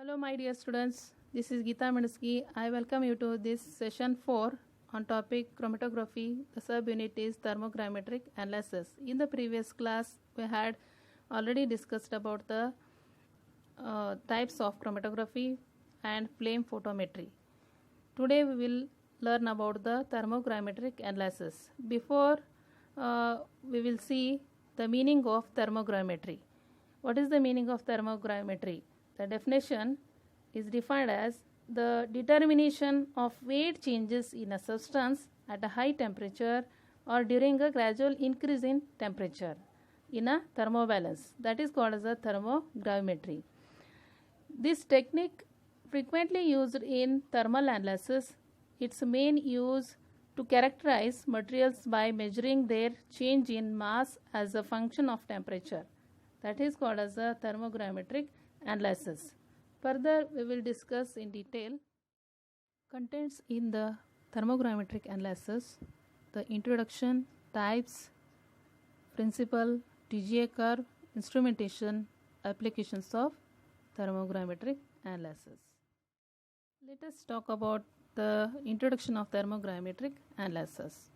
Hello, my dear students. This is Geeta Medinsky. I welcome you to this session 4 on topic chromatography. The subunit is thermogrammetric analysis. In the previous class, we had already discussed about the types of chromatography and flame photometry. Today, we will learn about the thermogrammetric analysis. Before, we will see the meaning of thermogrammetry. What is the meaning of thermogrammetry? The definition is defined as the determination of weight changes in a substance at a high temperature or during a gradual increase in temperature in a thermobalance. That is called as a thermogrammetry. This technique frequently used in thermal analysis. Its main use to characterize materials by measuring their change in mass as a function of temperature. That is called as a thermogrammetric analysis. Further, we will discuss in detail contents in the thermogrammetric analysis, the introduction, types, principle, TGA curve, instrumentation, applications of thermogrammetric analysis. Let us talk about the introduction of thermogrammetric analysis.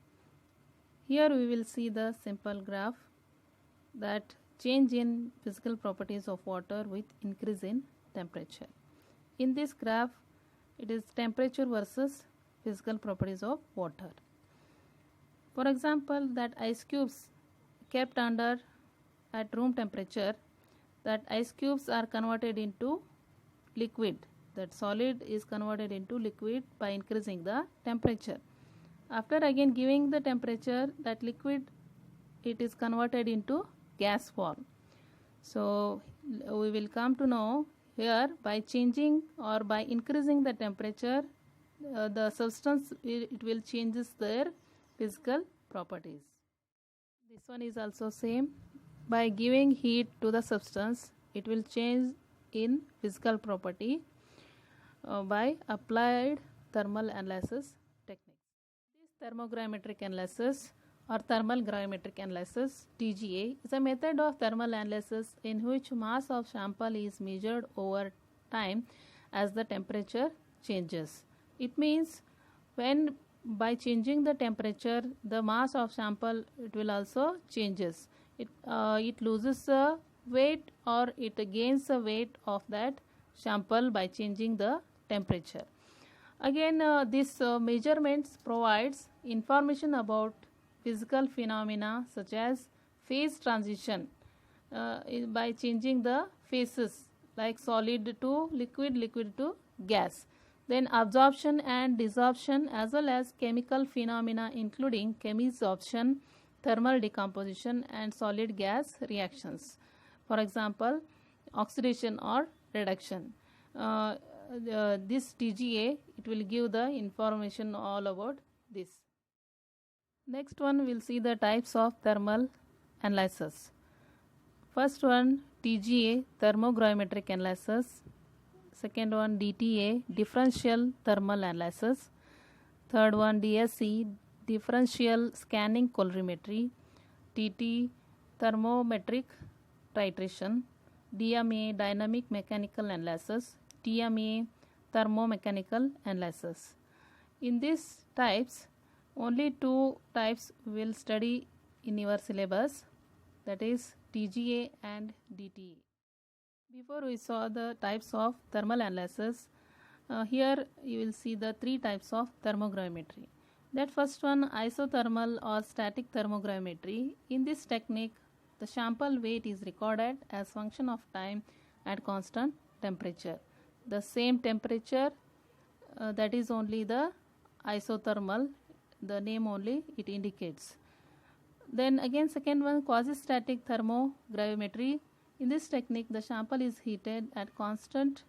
Here we will see the simple graph that change in physical properties of water with increase in temperature. In this graph, it is temperature versus physical properties of water. For example, that ice cubes kept under at room temperature, that ice cubes are converted into liquid. That solid is converted into liquid by increasing the temperature. After again giving the temperature, that liquid, it is converted into gas form. So we will come to know here by changing or by increasing the temperature, the substance it will changes their physical properties. This one is also same. By giving heat to the substance, it will change in physical property by applied thermal analysis techniques. This thermogrammetric analysis or thermal gravimetric analysis TGA is a method of thermal analysis in which mass of sample is measured over time as the temperature changes. It means when by changing the temperature, the mass of sample it will also changes. It loses the weight or it gains the weight of that sample by changing the temperature. Again, this measurements provides information about physical phenomena such as phase transition by changing the phases like solid to liquid, liquid to gas. Then absorption and desorption as well as chemical phenomena including chemisorption, thermal decomposition and solid gas reactions. For example, oxidation or reduction. This TGA, it will give the information all about this. Next one, we'll see the types of thermal analysis. First one, TGA, thermogravimetric analysis. Second one, DTA, differential thermal analysis. Third one, DSC, differential scanning colorimetry. TT, thermometric titration. DMA, dynamic mechanical analysis. TMA, thermomechanical analysis. In these types, only two types will study in your syllabus, that is TGA and DTA. Before we saw the types of thermal analysis, here you will see the three types of thermogravimetry. That first one, isothermal or static thermogravimetry. In this technique, the sample weight is recorded as function of time at constant temperature. The same temperature, that is only the isothermal, the name only it indicates. Then again second one, quasi-static thermogravimetry. In this technique, the sample is heated at constant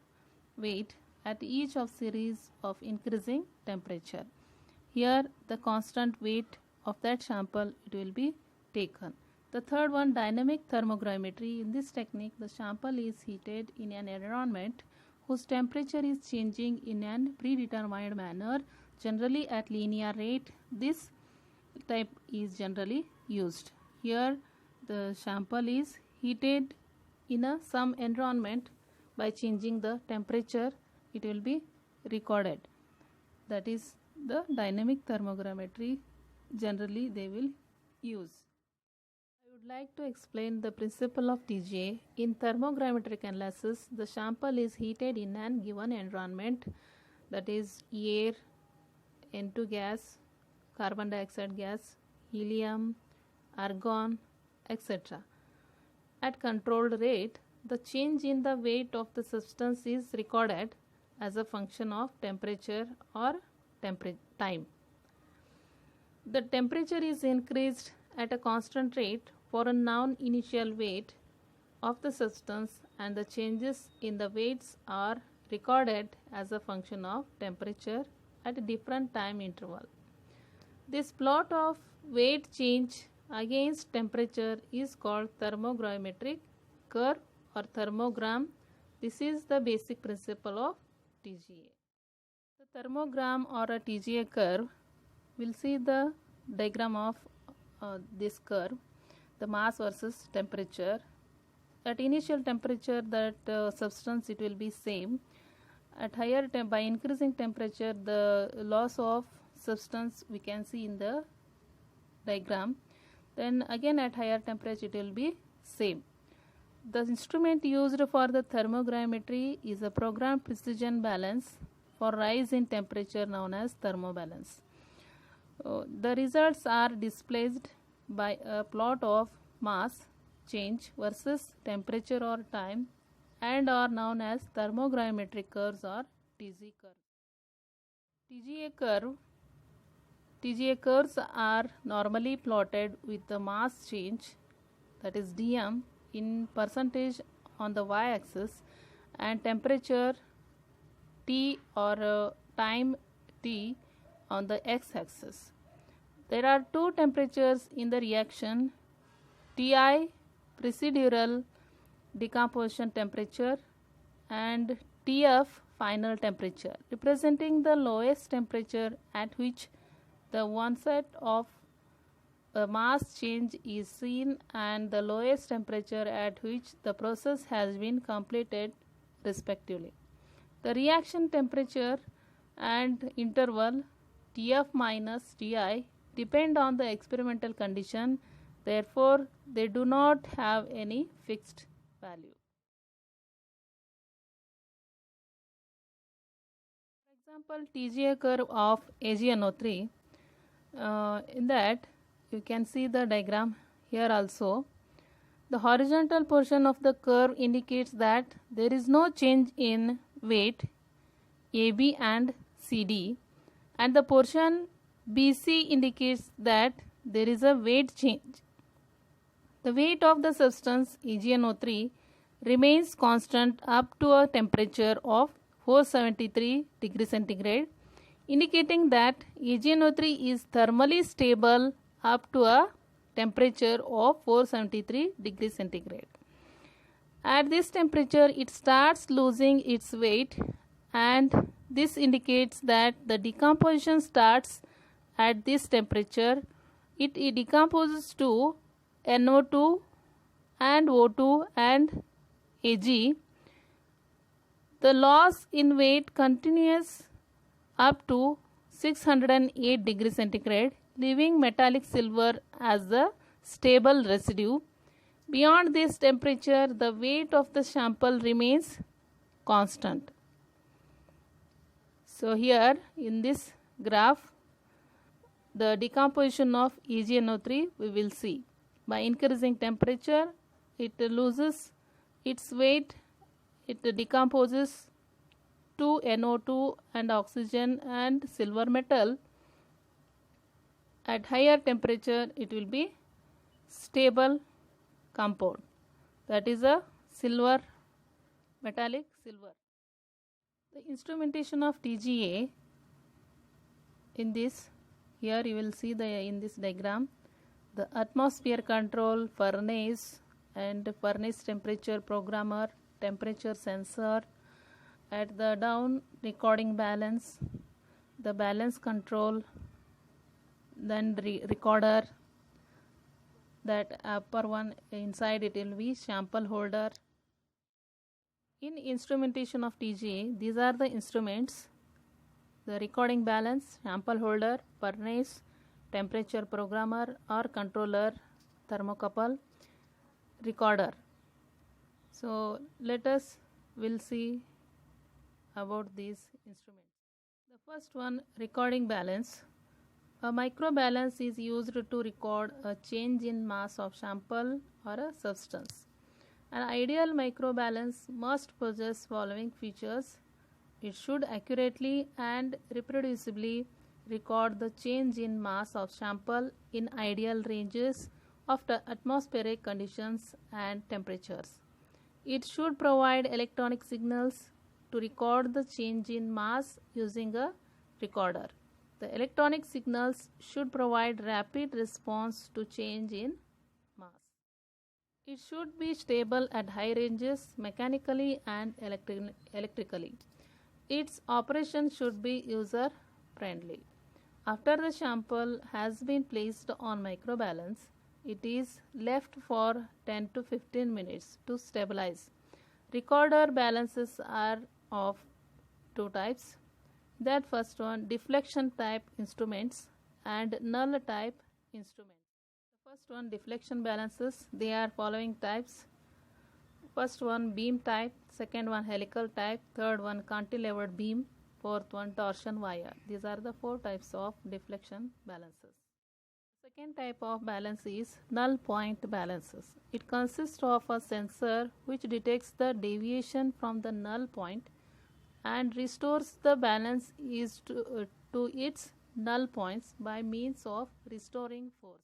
weight at each of series of increasing temperature. Here the constant weight of that sample it will be taken. The third one, dynamic thermogravimetry. In this technique, the sample is heated in an environment whose temperature is changing in a predetermined manner, generally at linear rate. This type is generally used. Here the sample is heated in some environment by changing the temperature it will be recorded. That is the dynamic thermogrammetry generally they will use. I would like to explain the principle of TGA. In thermogrammetric analysis, the sample is heated in an given environment, that is air, N2 gas, carbon dioxide gas, helium, argon, etc. At controlled rate, the change in the weight of the substance is recorded as a function of temperature or time. The temperature is increased at a constant rate for a known initial weight of the substance, and the changes in the weights are recorded as a function of temperature at a different time interval. This plot of weight change against temperature is called thermogrammetric curve or thermogram. This is the basic principle of TGA. The thermogram or a TGA curve, we'll see the diagram of this curve, the mass versus temperature. At initial temperature, that substance it will be same. At higher by increasing temperature, the loss of substance we can see in the diagram. Then again at higher temperature it will be same. The instrument used for the thermogrammetry is a programmed precision balance for rise in temperature known as thermobalance. The results are displayed by a plot of mass change versus temperature or time and are known as thermogrammetric curves or TG curve. TGA curves are normally plotted with the mass change, that is dm, in percentage on the y-axis and temperature T or time T on the x-axis. There are two temperatures in the reaction: Ti procedural decomposition temperature and Tf final temperature, representing the lowest temperature at which the onset of a mass change is seen and the lowest temperature at which the process has been completed respectively. The reaction temperature and interval Tf minus Ti depend on the experimental condition, therefore they do not have any fixed value. For example, TGA curve of AgNO3, in that you can see the diagram here also. The horizontal portion of the curve indicates that there is no change in weight AB and CD, and the portion BC indicates that there is a weight change. The weight of the substance AgNO3 remains constant up to a temperature of 473 degrees centigrade, indicating that AgNO3 is thermally stable up to a temperature of 473 degrees centigrade. At this temperature, it starts losing its weight, and this indicates that the decomposition starts at this temperature. It decomposes to NO2 and O2 and Ag. The loss in weight continues up to 608 degrees centigrade, leaving metallic silver as the stable residue. Beyond this temperature, the weight of the sample remains constant. So here in this graph, the decomposition of AgNO3 we will see. By increasing temperature, it loses its weight, it decomposes to NO2 and oxygen and silver metal. At higher temperature, it will be stable compound, that is a silver, metallic silver. The instrumentation of TGA, in this, here you will see in this diagram, the atmosphere control, furnace and furnace temperature programmer, temperature sensor, at the down recording balance, the balance control, then recorder, that upper one inside it will be sample holder. In instrumentation of TGA, these are the instruments: the recording balance, sample holder, furnace, temperature programmer or controller, thermocouple, recorder. So let us will see about these instruments. The first one, recording balance. A microbalance is used to record a change in mass of sample or a substance. An ideal microbalance must possess following features. It should accurately and reproducibly record the change in mass of sample in ideal ranges of the atmospheric conditions and temperatures. It should provide electronic signals to record the change in mass using a recorder. The electronic signals should provide rapid response to change in mass. It should be stable at high ranges mechanically and electrically. Its operation should be user friendly. After the sample has been placed on microbalance, it is left for 10 to 15 minutes to stabilize. Recorder balances are of two types. That first one, deflection type instruments and null type instruments. The first one, deflection balances, they are following types. First one, beam type, second one, helical type, third one, cantilevered beam, fourth one, torsion wire. These are the four types of deflection balances. Second type of balance is null point balances. It consists of a sensor which detects the deviation from the null point and restores the balance to its null points by means of restoring force.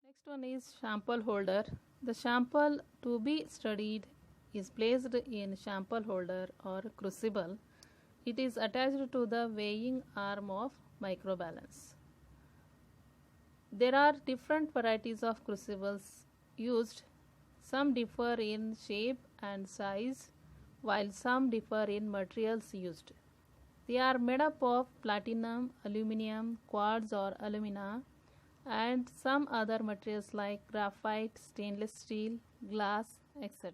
Next one is sample holder. The sample to be studied is placed in sample holder or crucible. It is attached to the weighing arm of microbalance. There are different varieties of crucibles used. Some differ in shape and size, while some differ in materials used. They are made up of platinum, aluminum, quartz or alumina, and some other materials like graphite, stainless steel, glass, etc.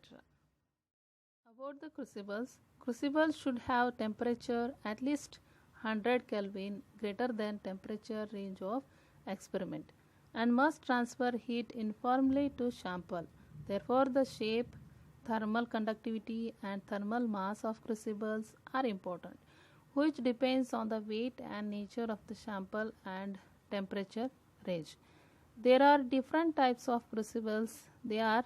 About the crucibles, crucibles should have temperature at least 100 Kelvin greater than temperature range of experiment and must transfer heat uniformly to sample. Therefore, the shape, thermal conductivity and thermal mass of crucibles are important, which depends on the weight and nature of the sample and temperature range. There are different types of crucibles. They are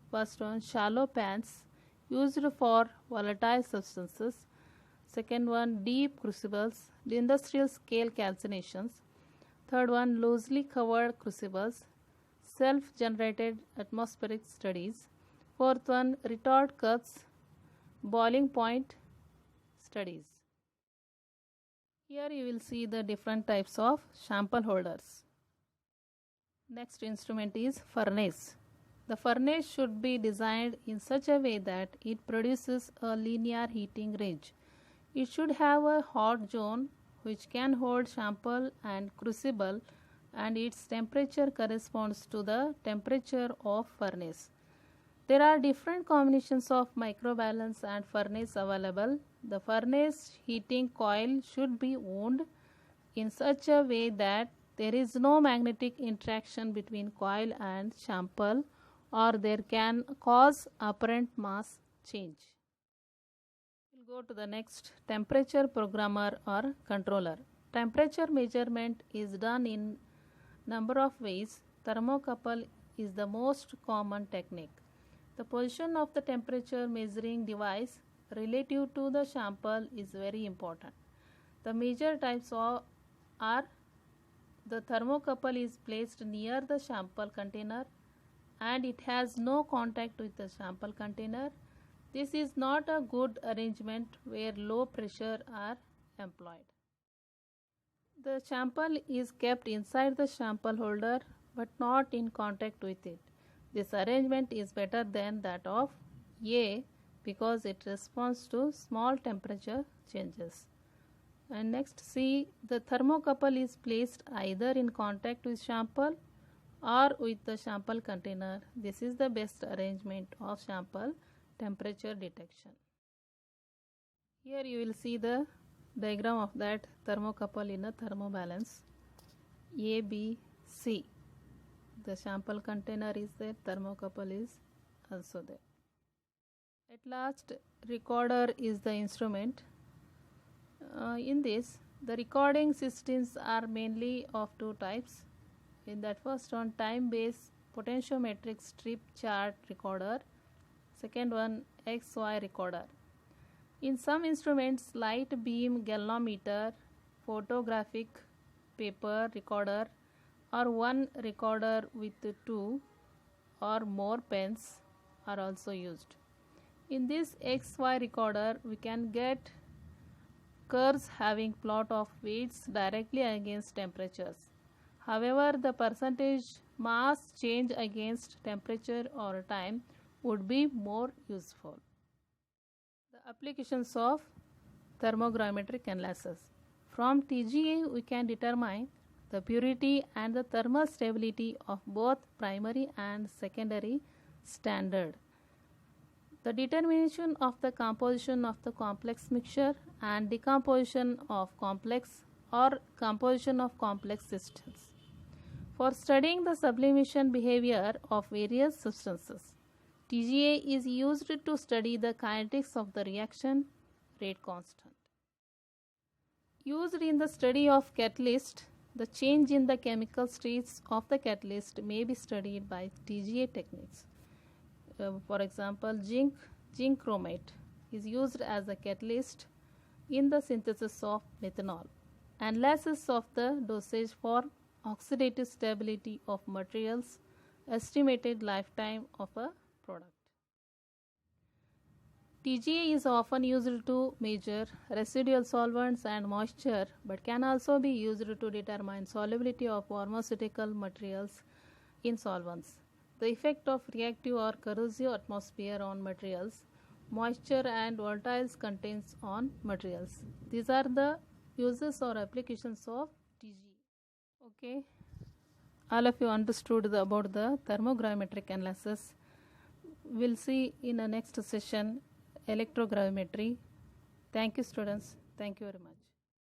first one, shallow pans used for volatile substances. Second one, deep crucibles, the industrial scale calcinations. Third one, loosely covered crucibles, self-generated atmospheric studies. Fourth one, retort cups, boiling point studies. Here you will see the different types of sample holders. Next instrument is furnace. The furnace should be designed in such a way that it produces a linear heating range. It should have a hot zone which can hold sample and crucible, and its temperature corresponds to the temperature of furnace. There are different combinations of microbalance and furnace available. The furnace heating coil should be wound in such a way that there is no magnetic interaction between coil and sample, or there can cause apparent mass change. We'll go to the next, temperature programmer or controller. Temperature measurement is done in number of ways. Thermocouple is the most common technique. The position of the temperature measuring device relative to the sample is very important. The major types are the thermocouple is placed near the sample container and it has no contact with the sample container. This is not a good arrangement where low pressure are employed. The sample is kept inside the sample holder but not in contact with it. This arrangement is better than that of A because it responds to small temperature changes. And next, C, the thermocouple is placed either in contact with sample or with the sample container. This is the best arrangement of sample temperature detection. Here you will see the diagram of that thermocouple in a thermobalance. A, B, C. The sample container is there, thermocouple is also there. At last, recorder is the instrument. In this, the recording systems are mainly of two types. In that first one, time-based potentiometric strip chart recorder. Second one, XY recorder. In some instruments, light beam galvanometer, photographic paper recorder, or one recorder with two or more pens are also used. In this XY recorder, we can get curves having plot of weights directly against temperatures. However, the percentage mass change against temperature or time would be more useful. The applications of thermogrametric analysis. From TGA, we can determine the purity and the thermal stability of both primary and secondary standard. The determination of the composition of the complex mixture and decomposition of complex or composition of complex systems. For studying the sublimation behavior of various substances, TGA is used to study the kinetics of the reaction rate constant. Used in the study of catalyst, the change in the chemical states of the catalyst may be studied by TGA techniques. For example, zinc chromate is used as a catalyst in the synthesis of methanol. Analysis of the dosage for oxidative stability of materials, estimated lifetime of a product. TGA is often used to measure residual solvents and moisture, but can also be used to determine solubility of pharmaceutical materials in solvents. The effect of reactive or corrosive atmosphere on materials, moisture and volatiles contains on materials. These are the uses or applications of TGA. Okay, all of you understood about the thermogrametric analysis. We'll see in the next session electrogrametry. Thank you, students. Thank you very much.